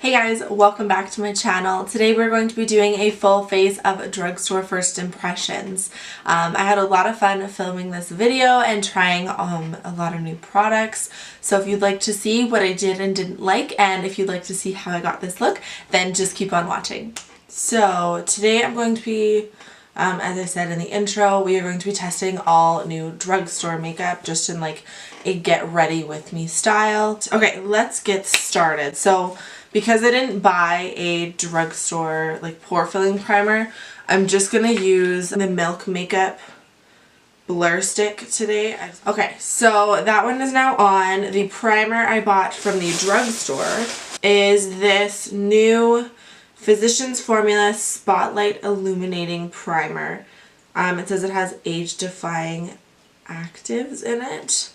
Hey guys, welcome back to my channel. Today we're going to be doing a full face of drugstore first impressions. I had a lot of fun filming this video and trying a lot of new products. So if you'd like to see what I did and didn't like, and if you'd like to see how I got this look, then just keep on watching. So today I'm going to be, as I said in the intro, we are going to be testing all new drugstore makeup just in like a get ready with me style. Okay, let's get started. So because I didn't buy a drugstore like pore filling primer, I'm just gonna use the Milk Makeup Blur Stick today. Okay, so that one is now on. The primer I bought from the drugstore is this new Physicians Formula Spotlight Illuminating Primer. It says it has age-defying actives in it.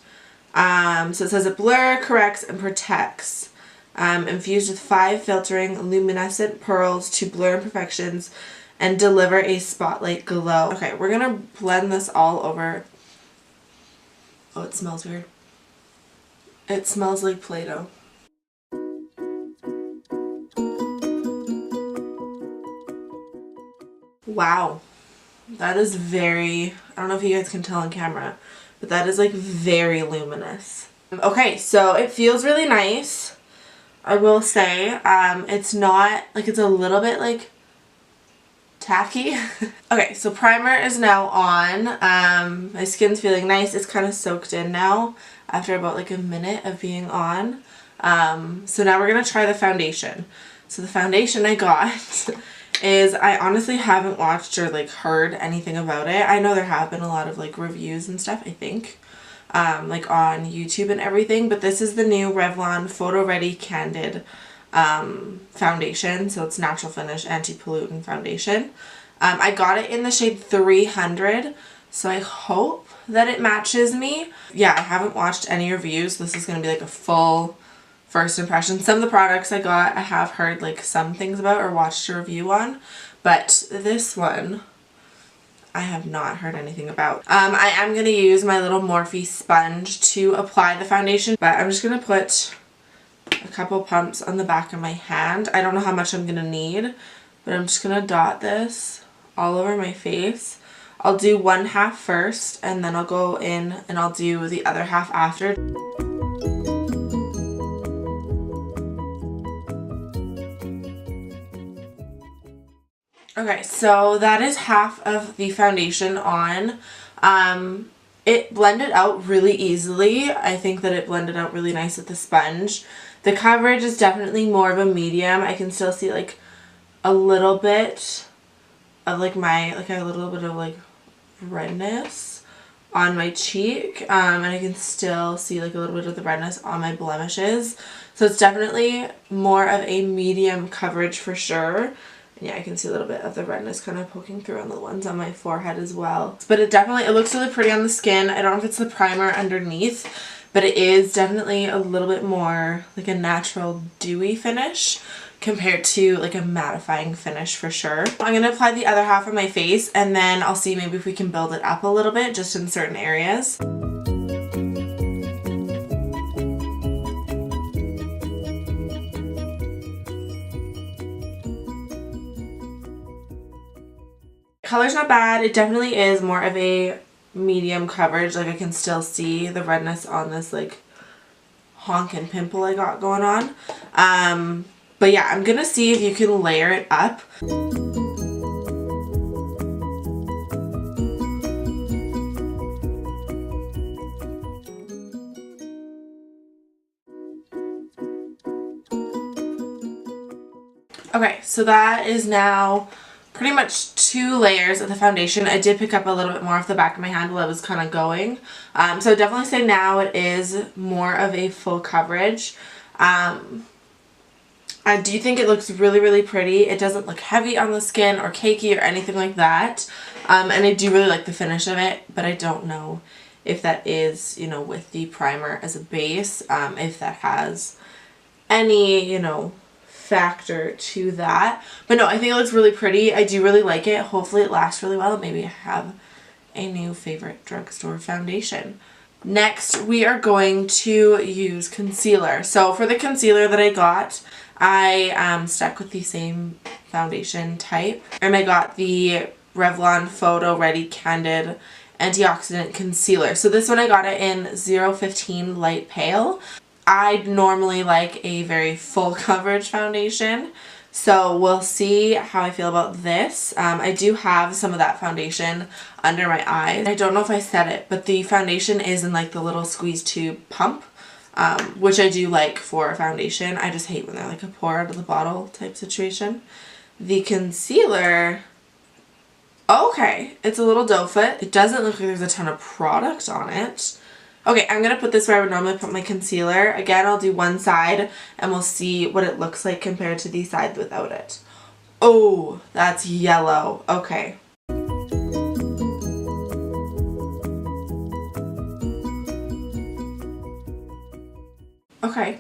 So it says it blur, corrects, and protects. Infused with 5 filtering luminescent pearls to blur imperfections and deliver a spotlight glow. Okay, we're gonna blend this all over. Oh, it smells weird. It smells like Play-Doh. Wow, that is very, I don't know if you guys can tell on camera, but that is like very luminous. Okay, so it feels really nice. I will say, it's not, like it's a little bit like tacky. Okay, so primer is now on. My skin's feeling nice. It's kind of soaked in now after about like a minute of being on. So now we're going to try the foundation. So the foundation I got is, I honestly haven't watched or like heard anything about it. I know there have been a lot of like reviews and stuff, I think. Like on YouTube and everything, but this is the new Revlon Photo Ready Candid foundation. So it's natural finish anti-pollutant foundation. I got it in the shade 300, so I hope that it matches me. Yeah, I haven't watched any reviews. This is going to be like a full first impression. Some of the products I got, I have heard like some things about or watched a review on, but this one I have not heard anything about. I am going to use my little Morphe sponge to apply the foundation, but I'm just going to put a couple pumps on the back of my hand. I don't know how much I'm going to need, but I'm just going to dot this all over my face. I'll do one half first, and then I'll go in and I'll do the other half after. Okay, so that is half of the foundation on. It blended out really easily. I think that it blended out really nice with the sponge. The coverage is definitely more of a medium. I can still see like a little bit of like a little bit of like redness on my cheek. And I can still see like a little bit of the redness on my blemishes. So it's definitely more of a medium coverage for sure. Yeah, I can see a little bit of the redness kind of poking through on the ones on my forehead as well. But it looks really pretty on the skin. I don't know if it's the primer underneath, but it is definitely a little bit more like a natural dewy finish compared to like a mattifying finish for sure. I'm going to apply the other half on my face, and then I'll see maybe if we can build it up a little bit just in certain areas. Color's not bad. It definitely is more of a medium coverage. Like I can still see the redness on this like honkin' pimple I got going on. But yeah, I'm gonna see if you can layer it up. Okay, so that is now pretty much 2 layers of the foundation. I did pick up a little bit more off the back of my hand while I was kind of going. So definitely say now it is more of a full coverage. I do think it looks really, really pretty. It doesn't look heavy on the skin or cakey or anything like that. And I do really like the finish of it, but I don't know if that is, you know, with the primer as a base, if that has any, you know, factor to that. But no, I think it looks really pretty. I do really like it. Hopefully it lasts really well. Maybe I have a new favorite drugstore foundation. Next, we are going to use concealer. So for the concealer that I got, I stuck with the same foundation type. And I got the Revlon Photo Ready Candid Antioxidant Concealer. So this one I got it in 015 Light Pale. I normally like a very full coverage foundation. So we'll see how I feel about this. I do have some of that foundation under my eyes. I don't know if I said it, but the foundation is in like the little squeeze tube pump, which I do like for a foundation. I just hate when they're like a pour out of the bottle type situation. The concealer, okay, it's a little doe foot. It doesn't look like there's a ton of product on it. Okay, I'm going to put this where I would normally put my concealer. Again, I'll do one side and we'll see what it looks like compared to the side without it. Oh, that's yellow. Okay. Okay.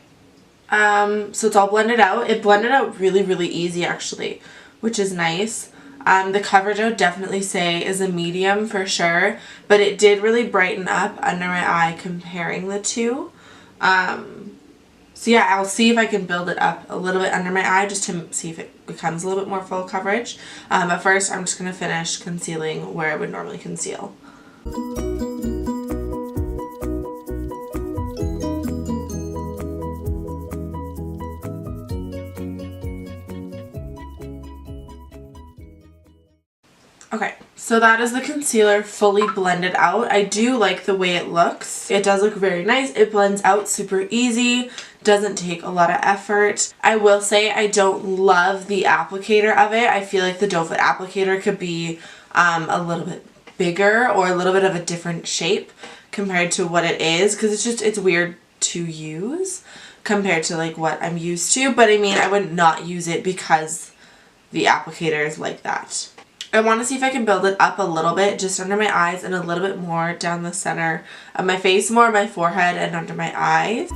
So it's all blended out. It blended out really, really easy actually, which is nice. The coverage I would definitely say is a medium for sure, but it did really brighten up under my eye comparing the two. So yeah, I'll see if I can build it up a little bit under my eye just to see if it becomes a little bit more full coverage. But first I'm just going to finish concealing where I would normally conceal. Okay, so that is the concealer fully blended out. I do like the way it looks. It does look very nice. It blends out super easy. Doesn't take a lot of effort. I will say I don't love the applicator of it. I feel like the doe foot applicator could be a little bit bigger or a little bit of a different shape compared to what it is, because it's weird to use compared to like what I'm used to. But I mean, I would not use it because the applicator is like that. I want to see if I can build it up a little bit just under my eyes and a little bit more down the center of my face, more on my forehead and under my eyes.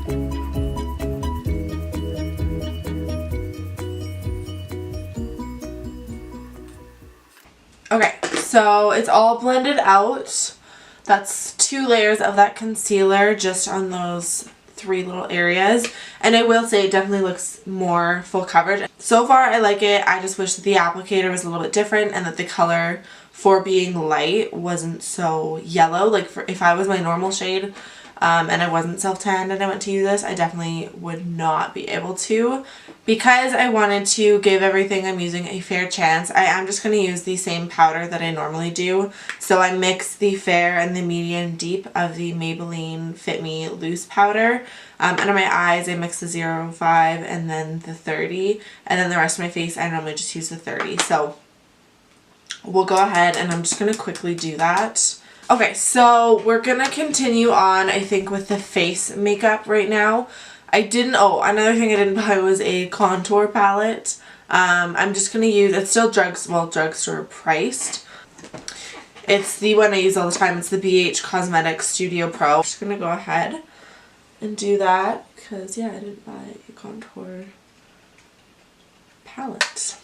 Okay, so it's all blended out. That's 2 layers of that concealer just on those 3 little areas, and I will say it definitely looks more full coverage. So far I like it. I just wish that the applicator was a little bit different and that the color for being light wasn't so yellow. Like if I was my normal shade and I wasn't self-tanned and I went to use this, I definitely would not be able to. Because I wanted to give everything I'm using a fair chance, I am just going to use the same powder that I normally do. So I mix the fair and the medium deep of the Maybelline Fit Me loose powder. Under my eyes I mix the 05 and then the 30, and then the rest of my face I normally just use the 30. So we'll go ahead and I'm just going to quickly do that. Okay, so we're going to continue on, I think, with the face makeup right now. Another thing I didn't buy was a contour palette. I'm just going to use, it's still drugstore priced. It's the one I use all the time. It's the bhcosmetics Studio Pro. I'm just going to go ahead and do that because, yeah, I didn't buy a contour palette.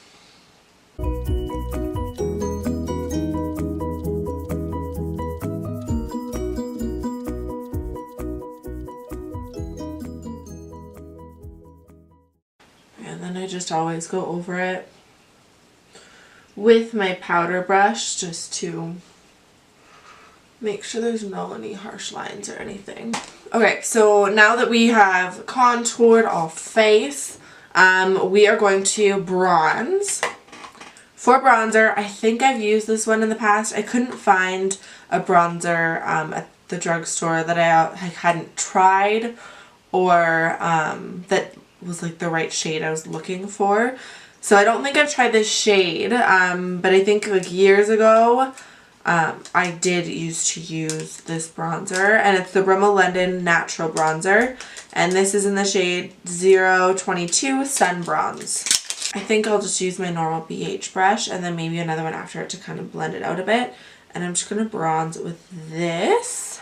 I just always go over it with my powder brush just to make sure there's any harsh lines or anything. Okay, so now that we have contoured our face, we are going to bronze. For bronzer, I think I've used this one in the past. I couldn't find a bronzer at the drugstore that I hadn't tried or that was like the right shade I was looking for. So I don't think I've tried this shade, but I think like years ago I did used to use this bronzer, and it's the Rimmel London Natural Bronzer, and this is in the shade 022 Sun Bronze. I think I'll just use my normal BH brush and then maybe another one after it to kind of blend it out a bit, and I'm just going to bronze with this.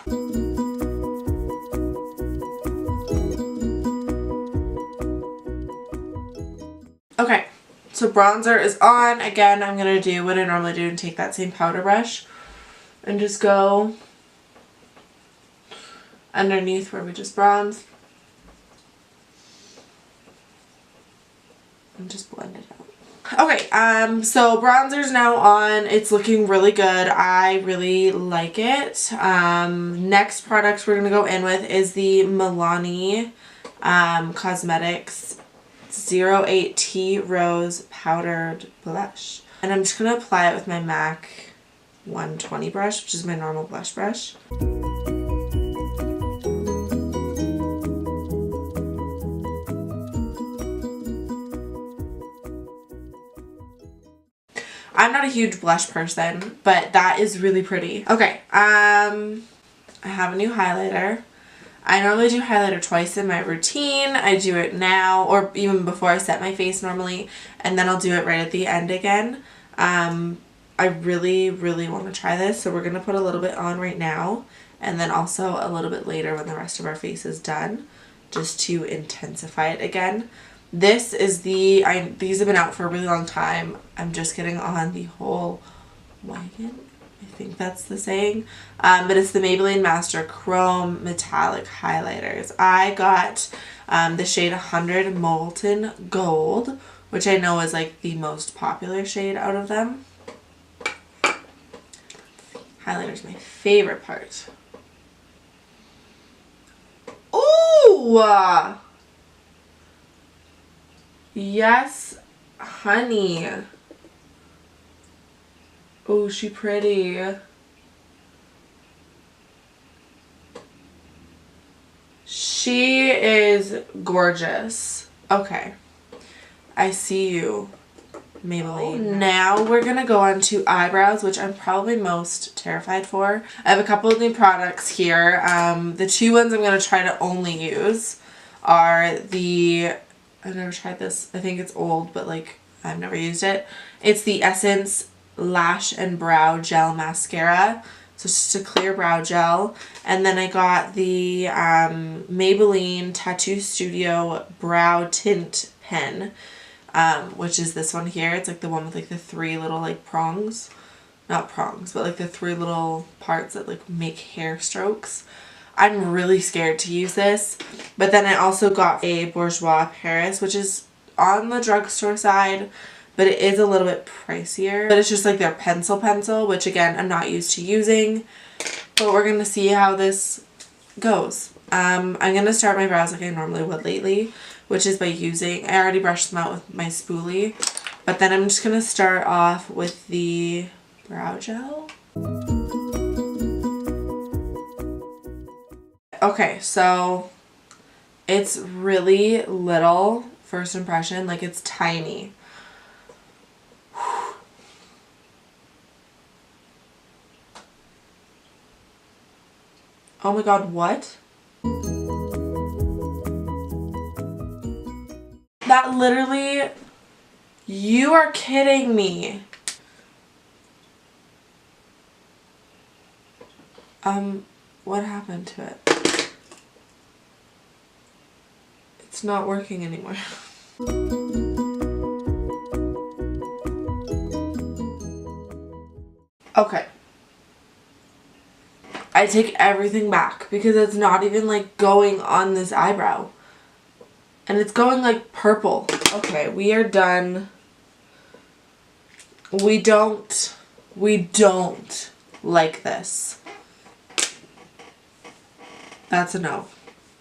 Okay, so bronzer is on. Again, I'm going to do what I normally do and take that same powder brush and just go underneath where we just bronzed. And just blend it out. Okay, so bronzer's now on. It's looking really good. I really like it. Next product we're gonna go in with is the Milani Cosmetics 08T Rose Powdered Blush. And I'm just gonna apply it with my MAC 120 brush, which is my normal blush brush. I'm not a huge blush person, but that is really pretty. Okay, I have a new highlighter. I normally do highlighter twice in my routine. I do it now, or even before I set my face normally, and then I'll do it right at the end again. I really, really want to try this, so we're going to put a little bit on right now, and then also a little bit later when the rest of our face is done, just to intensify it again. This is these have been out for a really long time. I'm just getting on the whole wagon. I think that's the saying. But it's the Maybelline Master Chrome Metallic Highlighters. I got the shade 100 Molten Gold, which I know is like the most popular shade out of them. Highlighter is my favorite part. Ooh! Yes, honey. Oh, she pretty. She is gorgeous. Okay. I see you, Maybelline. Now we're gonna go on to eyebrows, which I'm probably most terrified for. I have a couple of new products here. The two ones I'm gonna try to only use are the... I've never tried this. I think it's old, but like I've never used it. It's the Essence Lash and Brow Gel Mascara. So it's just a clear brow gel. And then I got the Maybelline Tattoo Studio Brow Tint Pen, which is this one here. It's like the one with like the three little like prongs. Not prongs, but like the three little parts that like make hair strokes. I'm really scared to use this, but then I also got a Bourjois Paris, which is on the drugstore side, but it is a little bit pricier. But it's just like their pencil, which again, I'm not used to using, but we're going to see how this goes. I'm going to start my brows like I normally would lately, which is by using, I already brushed them out with my spoolie, but then I'm just going to start off with the brow gel. Okay, so it's really little, first impression, like it's tiny. Oh my god, what? That literally, you are kidding me. What happened to it? It's not working anymore. Okay. I take everything back because it's not even like going on this eyebrow. And it's going like purple. Okay, we are done. We don't like this. That's a no.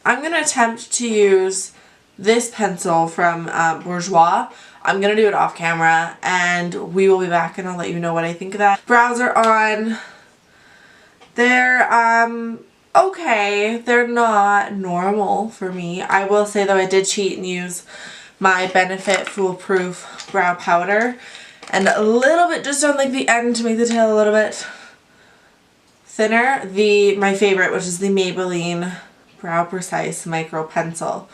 I'm going to attempt to use this pencil from Bourjois. I'm going to do it off camera and we will be back and I'll let you know what I think of that. Brows are on. They're okay. They're not normal for me. I will say though I did cheat and use my Benefit Foolproof Brow Powder and a little bit just on like the end to make the tail a little bit thinner. My favorite, which is the Maybelline Brow Precise Micro Pencil.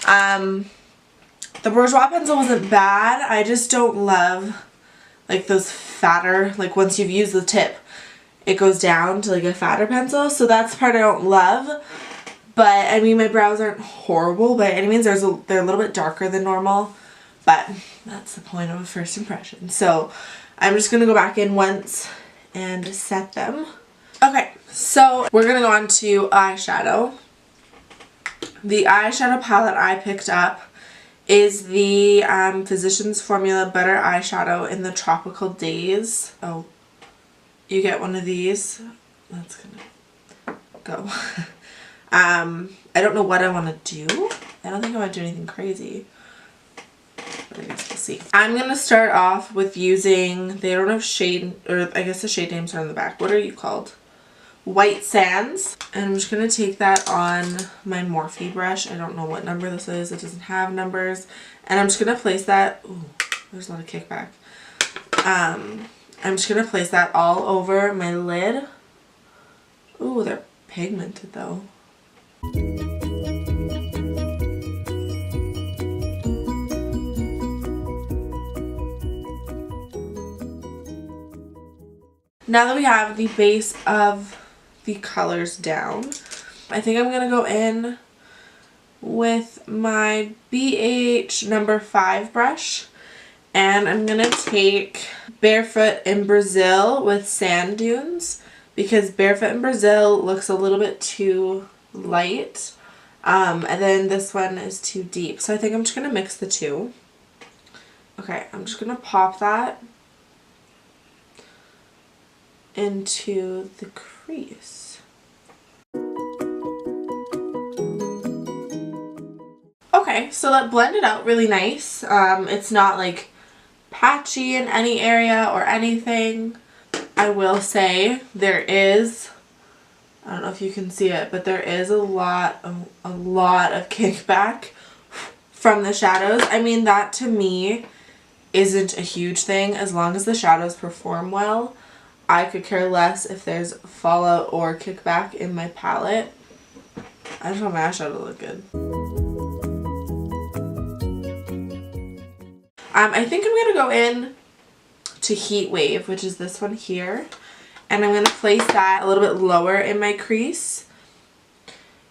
The Bourjois pencil wasn't bad. I just don't love like those fatter, like once you've used the tip, it goes down to like a fatter pencil. So that's the part I don't love. But I mean, my brows aren't horrible by any means. They're a little bit darker than normal, but that's the point of a first impression. So I'm just going to go back in once and set them. Okay, so we're gonna go on to eyeshadow. The eyeshadow palette I picked up is the Physicians Formula Butter Eyeshadow in the Tropical Days. Oh, you get one of these. That's gonna go. I don't know what I want to do. I don't think I want to do anything crazy. But I guess we'll see. I'm going to start off with using, they don't have shade, or I guess the shade names are on the back. What are you called? White Sands. And I'm just going to take that on my Morphe brush. I don't know what number this is. It doesn't have numbers. And I'm just going to place that, ooh, there's a lot of kickback. I'm just going to place that all over my lid. Ooh, they're pigmented though. Now that we have the base of the colors down, I think I'm going to go in with my BH number 5 brush, and I'm going to take Barefoot in Brazil with Sand Dunes, because Barefoot in Brazil looks a little bit too light, and then this one is too deep. So I think I'm just going to mix the two. Okay, I'm just going to pop that into the crease. Okay, so that blended out really nice. It's not like patchy in any area or anything. I will say there is, I don't know if you can see it, but there is a lot of kickback from the shadows. I mean, that to me isn't a huge thing as long as the shadows perform well. I could care less if there's fallout or kickback in my palette. I just want my eyeshadow to look good. I think I'm going to go in to Heat Wave, which is this one here. And I'm going to place that a little bit lower in my crease.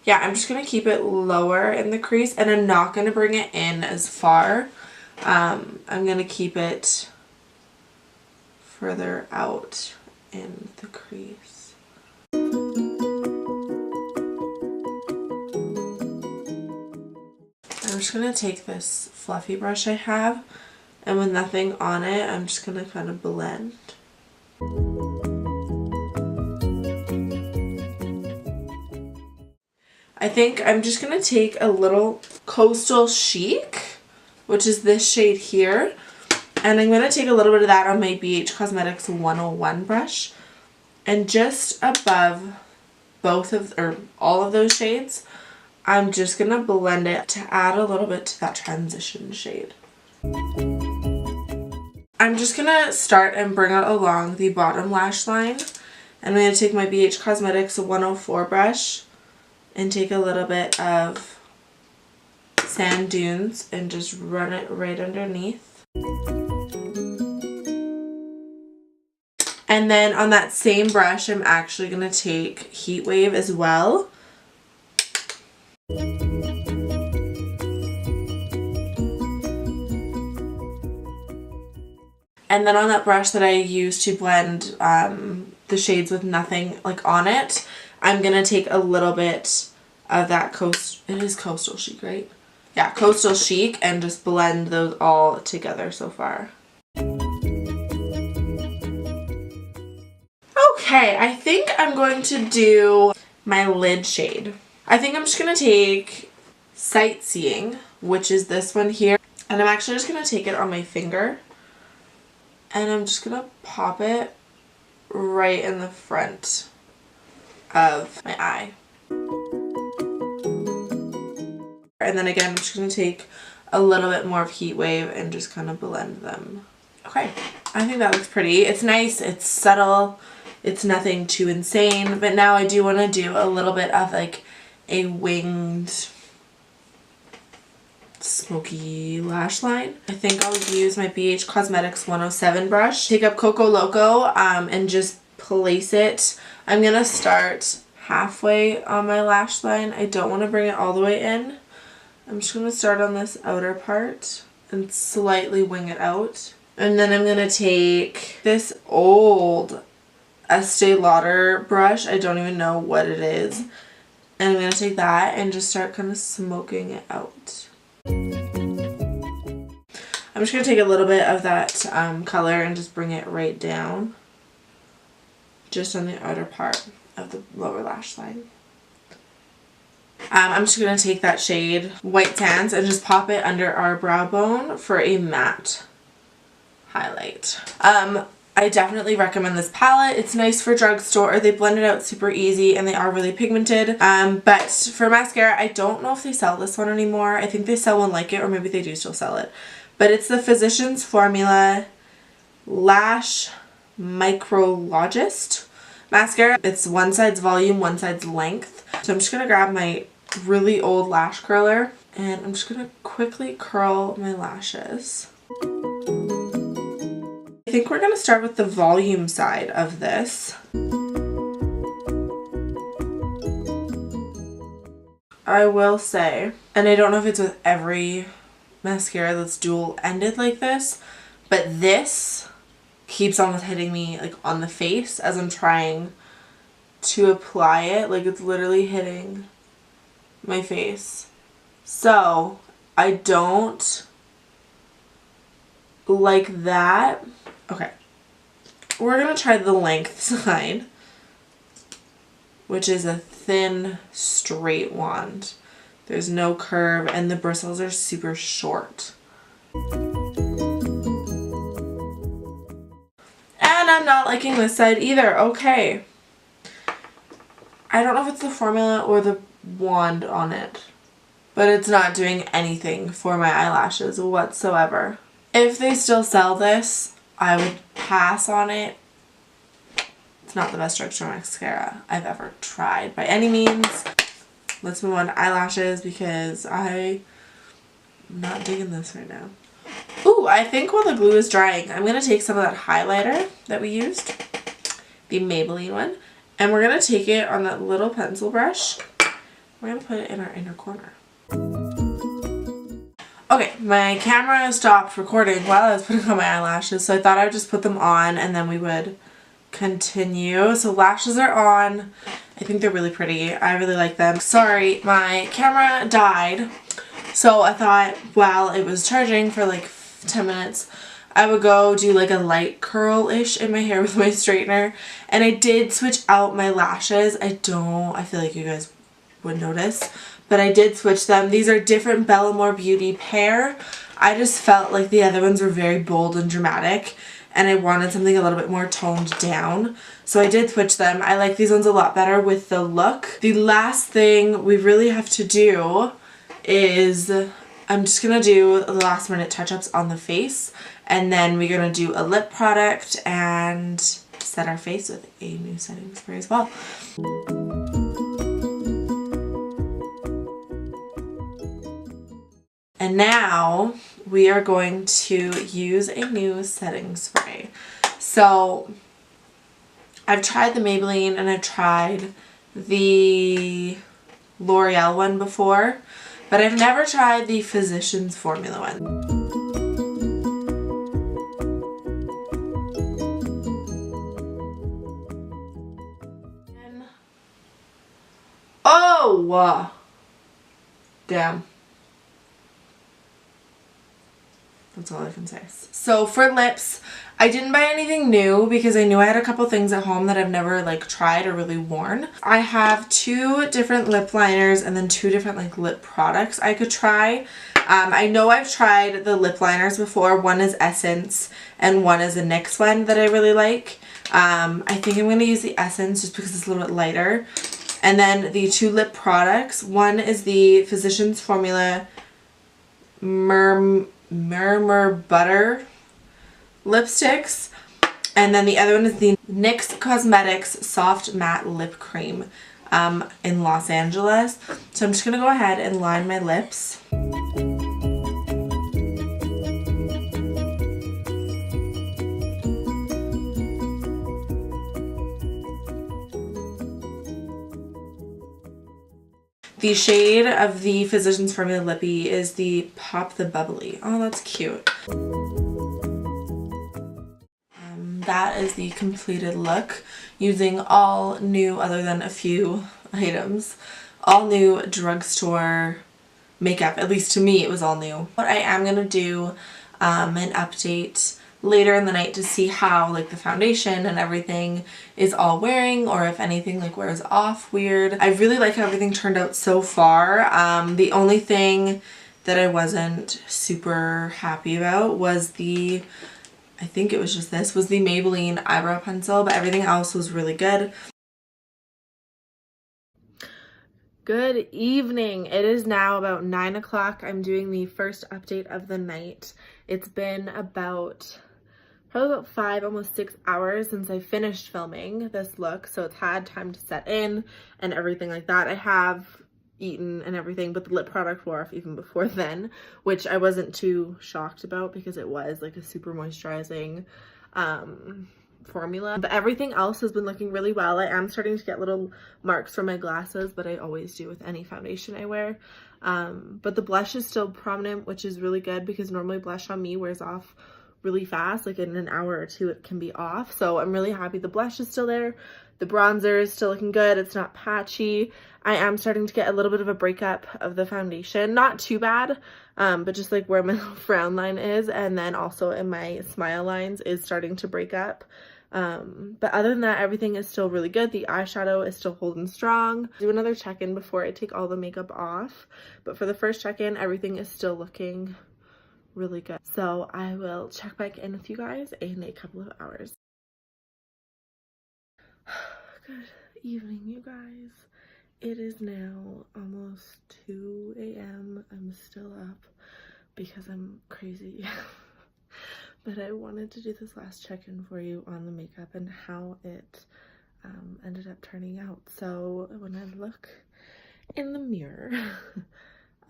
Yeah, I'm just going to keep it lower in the crease, and I'm not going to bring it in as far. I'm going to keep it further out in the crease. I'm just going to take this fluffy brush I have, and with nothing on it, I'm just going to kind of blend. I think I'm just going to take a little Coastal Chic, which is this shade here, and I'm going to take a little bit of that on my BH Cosmetics 101 brush, and just above both of, or all of those shades, I'm just going to blend it to add a little bit to that transition shade. I'm just going to start and bring it along the bottom lash line, and I'm going to take my BH Cosmetics 104 brush and take a little bit of Sand Dunes and just run it right underneath. And then on that same brush, I'm actually going to take Heat Wave as well. And then on that brush that I use to blend the shades with nothing like on it, I'm going to take a little bit of that it is Coastal Chic, right? Yeah, Coastal Chic, and just blend those all together so far. Okay, I think I'm going to do my lid shade. I think I'm just going to take Sightseeing, which is this one here, and I'm actually just going to take it on my finger, and I'm just going to pop it right in the front of my eye. And then again, I'm just going to take a little bit more of Heat Wave and just kind of blend them. Okay, I think that looks pretty. It's nice, it's subtle, it's nothing too insane, but now I do want to do a little bit of like a winged smoky lash line. I think I'll use my BH Cosmetics 107 brush. Take up Coco Loco and just place it. I'm going to start halfway on my lash line. I don't want to bring it all the way in. I'm just going to start on this outer part and slightly wing it out. And then I'm going to take this old Estee Lauder brush. I don't even know what it is. And I'm going to take that and just start kind of smoking it out. I'm just going to take a little bit of that color and just bring it right down. Just on the outer part of the lower lash line. I'm just going to take that shade White Sands and just pop it under our brow bone for a matte highlight. I definitely recommend this palette. It's nice for drugstore. They blend it out super easy and they are really pigmented. But for mascara, I don't know if they sell this one anymore. I think they sell one like it, or maybe they do still sell it. But it's the Physicians Formula Lash Micrologist mascara. It's one side's volume, one side's length. So I'm just going to grab my really old lash curler and I'm just going to quickly curl my lashes. I think we're going to start with the volume side of this. I will say, and I don't know if it's with every mascara that's dual ended like this, but this keeps on hitting me like on the face as I'm trying to apply it. Like it's literally hitting my face. So I don't like that. Okay, we're going to try the length side, which is a thin, straight wand. There's no curve, and the bristles are super short. And I'm not liking this side either. Okay. I don't know if it's the formula or the wand on it, but it's not doing anything for my eyelashes whatsoever. If they still sell this, I would pass on it. It's not the best drugstore mascara I've ever tried by any means. Let's move on to eyelashes because I'm not digging this right now. Ooh, I think while the glue is drying, I'm going to take some of that highlighter that we used, the Maybelline one, and we're going to take it on that little pencil brush. We're going to put it in our inner corner. Okay, my camera stopped recording while I was putting on my eyelashes, so I thought I would just put them on and then we would continue. So lashes are on. I think they're really pretty. I really like them. Sorry, my camera died, so I thought while it was charging for like 10 minutes, I would go do like a light curl-ish in my hair with my straightener. And I did switch out my lashes. I feel like you guys would notice, but I did switch them. These are different Bellamore Beauty pair. I just felt like the other ones were very bold and dramatic, and I wanted something a little bit more toned down. So I did switch them. I like these ones a lot better with the look. The last thing we really have to do is I'm just going to do the last minute touch-ups on the face, and then we're going to do a lip product and set our face with a new setting spray as well. And now we are going to use a new setting spray. So I've tried the Maybelline and I've tried the L'Oreal one before, but I've never tried the Physicians Formula one. Oh! Damn. That's all I can say. So for lips, I didn't buy anything new because I knew I had a couple things at home that I've never like tried or really worn. I have 2 different lip liners and then 2 different like lip products I could try. I know I've tried the lip liners before. One is Essence and one is a NYX one that I really like. I think I'm going to use the Essence just because it's a little bit lighter. And then the 2 lip products. One is the Physicians Formula Murmur Butter lipsticks, and then the other one is the NYX Cosmetics Soft Matte Lip Cream in Los Angeles. So I'm just going to go ahead and line my lips. The shade of the Physicians Formula Lippy is the Pop the Bubbly. Oh, that's cute. That that is the completed look using all new, other than a few items, all new drugstore makeup. At least to me it was all new. But I am going to do an update later in the night to see how like the foundation and everything is all wearing, or if anything like wears off weird. I really like how everything turned out so far. The only thing that I wasn't super happy about was the, I think it was just this, was the Maybelline eyebrow pencil, but everything else was really good. Good evening. It is now about 9 o'clock. I'm doing the first update of the night. It's been probably about 5, almost 6 hours since I finished filming this look, so it's had time to set in and everything like that. I have eaten and everything, but the lip product wore off even before then, which I wasn't too shocked about because it was like a super moisturizing formula. But everything else has been looking really well. I am starting to get little marks from my glasses, but I always do with any foundation I wear. But the blush is still prominent, which is really good because normally blush on me wears off really fast, like in an hour or two it can be off. So I'm really happy the blush is still there. The bronzer is still looking good. It's not patchy. I am starting to get a little bit of a breakup of the foundation. Not too bad, but just like where my little frown line is, and then also in my smile lines is starting to break up. But other than that, everything is still really good. The eyeshadow is still holding strong. Do another check-in before I take all the makeup off. But for the first check-in, everything is still looking really good. So I will check back in with you guys in a couple of hours. Good evening, you guys. It is now almost 2 a.m. I'm still up because I'm crazy. But I wanted to do this last check-in for you on the makeup and how it ended up turning out. So when I look in the mirror,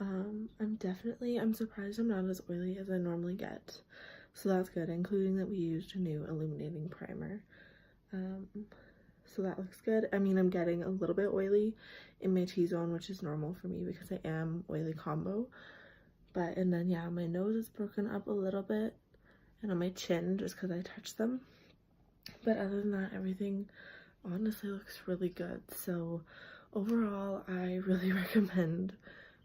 I'm surprised I'm not as oily as I normally get. So that's good, including that we used a new illuminating primer. So that looks good. I mean, I'm getting a little bit oily in my T-zone, which is normal for me because I am oily combo. And then yeah, my nose is broken up a little bit, and on my chin just because I touched them. But other than that, everything honestly looks really good. So overall, I really recommend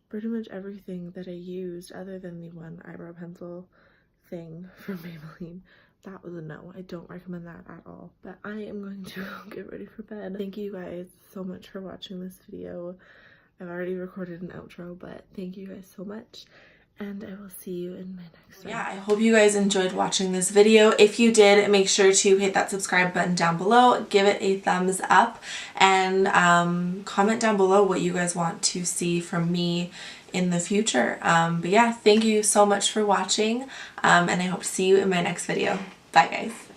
pretty much everything that I used other than the one eyebrow pencil thing from Maybelline. That was a no. I don't recommend that at all. But I am going to get ready for bed. Thank you guys so much for watching this video. I've already recorded an outro, but thank you guys so much. And I will see you in my next one. Yeah, I hope you guys enjoyed watching this video. If you did, make sure to hit that subscribe button down below, give it a thumbs up, and comment down below what you guys want to see from me in the future. But yeah, thank you so much for watching, and I hope to see you in my next video. Bye guys.